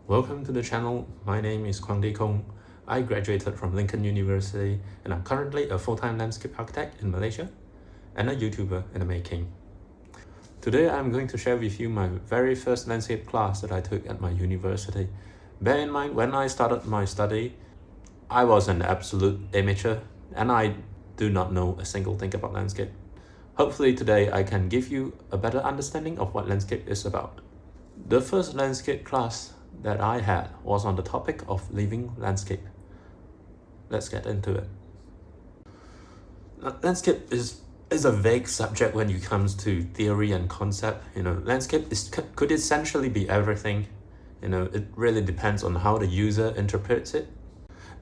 Welcome to the channel. My name is Kwang Dee Kong. I graduated from Lincoln University and I'm currently a full-time landscape architect in Malaysia and a YouTuber in the making. Today I'm going to share with you my very first landscape class that I took at my university. Bear in mind, when I started my study, I was an absolute amateur and I do not know a single thing about landscape. Hopefully today I can give you a better understanding of what landscape is about. The first landscape class that I had was on the topic of living landscape. Let's get into it. Landscape is a vague subject when it comes to theory and concept. Landscape could essentially be everything. It really depends on how the user interprets it.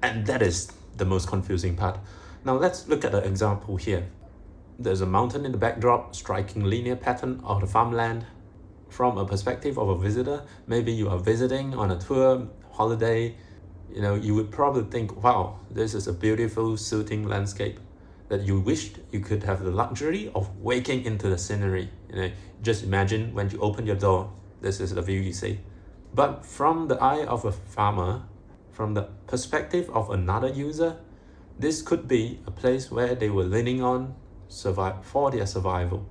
And that is the most confusing part. Now let's look at an example here. There's a mountain in the backdrop, striking linear pattern of the farmland. From a perspective of a visitor, maybe you are visiting on a tour, holiday, you would probably think, wow, this is a beautiful, soothing landscape that you wished you could have the luxury of waking into the scenery. Just imagine when you open your door, this is the view you see. But from the eye of a farmer, from the perspective of another user, this could be a place where they were leaning on for their survival.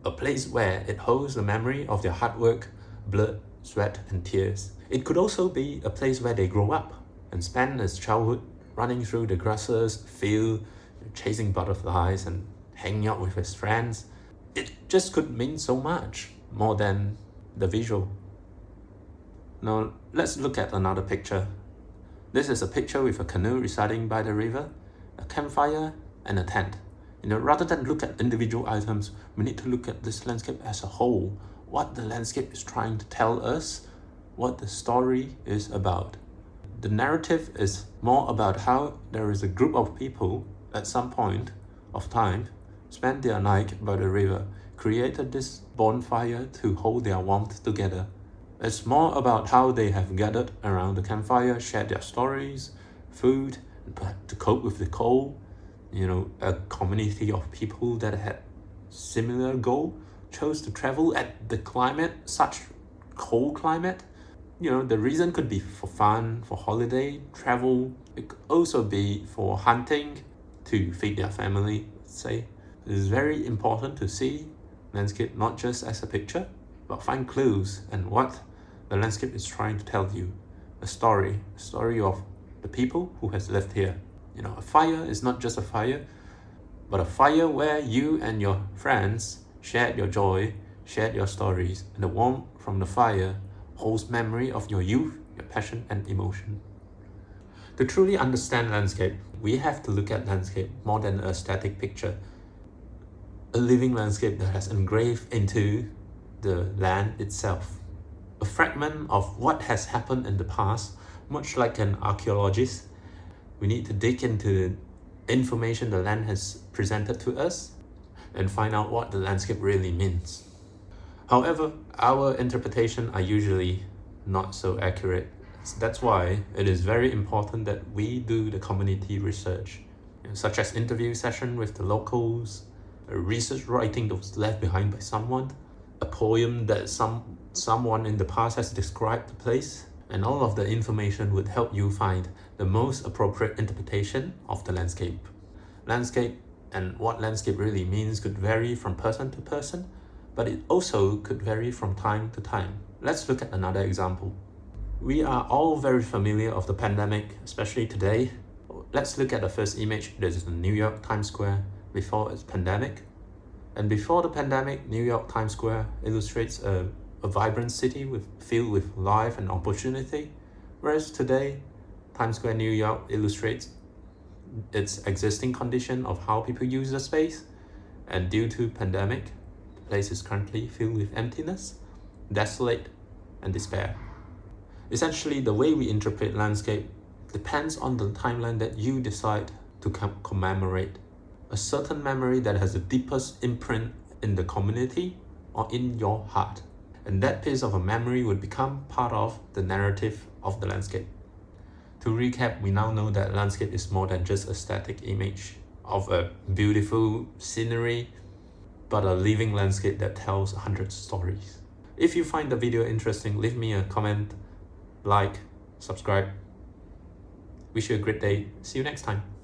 A place where it holds the memory of their hard work, blood, sweat, and tears. It could also be a place where they grow up and spend his childhood running through the grasses, field, chasing butterflies, and hanging out with his friends. It just could mean so much more than the visual. Now, let's look at another picture. This is a picture with a canoe residing by the river, a campfire, and a tent. Rather than look at individual items, we need to look at this landscape as a whole, what the landscape is trying to tell us, what the story is about. The narrative is more about how there is a group of people at some point of time spent their night by the river, created this bonfire to hold their warmth together. It's more about how they have gathered around the campfire, shared their stories, food, and to cope with the cold. A community of people that had similar goal chose to travel at the climate, such cold climate. The reason could be for fun, for holiday, travel. It could also be for hunting, to feed their family, let's say. It is very important to see landscape not just as a picture, but find clues and what the landscape is trying to tell you. A story of the people who has lived here. A fire is not just a fire, but a fire where you and your friends shared your joy, shared your stories, and the warmth from the fire holds memory of your youth, your passion, and emotion. To truly understand landscape, we have to look at landscape more than a static picture. A living landscape that has engraved into the land itself. A fragment of what has happened in the past, much like an archaeologist. We need to dig into the information the land has presented to us and find out what the landscape really means. However, our interpretation are usually not so accurate. That's why it is very important that we do the community research, such as interview session with the locals, a research writing that was left behind by someone, a poem that someone in the past has described the place, and all of the information would help you find the most appropriate interpretation of the landscape. Landscape and what landscape really means could vary from person to person, but it also could vary from time to time. Let's look at another example. We are all very familiar of the pandemic, especially today. Let's look at the first image. This is the New York Times Square before its pandemic. And before the pandemic, New York Times Square illustrates a vibrant city filled with life and opportunity, whereas today, Times Square, New York illustrates its existing condition of how people use the space, and due to pandemic, the place is currently filled with emptiness, desolate, and despair. Essentially, the way we interpret landscape depends on the timeline that you decide to commemorate. A certain memory that has the deepest imprint in the community or in your heart. And that piece of a memory would become part of the narrative of the landscape. To recap, we now know that landscape is more than just a static image of a beautiful scenery, but a living landscape that tells 100 stories. If you find the video interesting, leave me a comment like, subscribe. Wish you a great day. See you next time.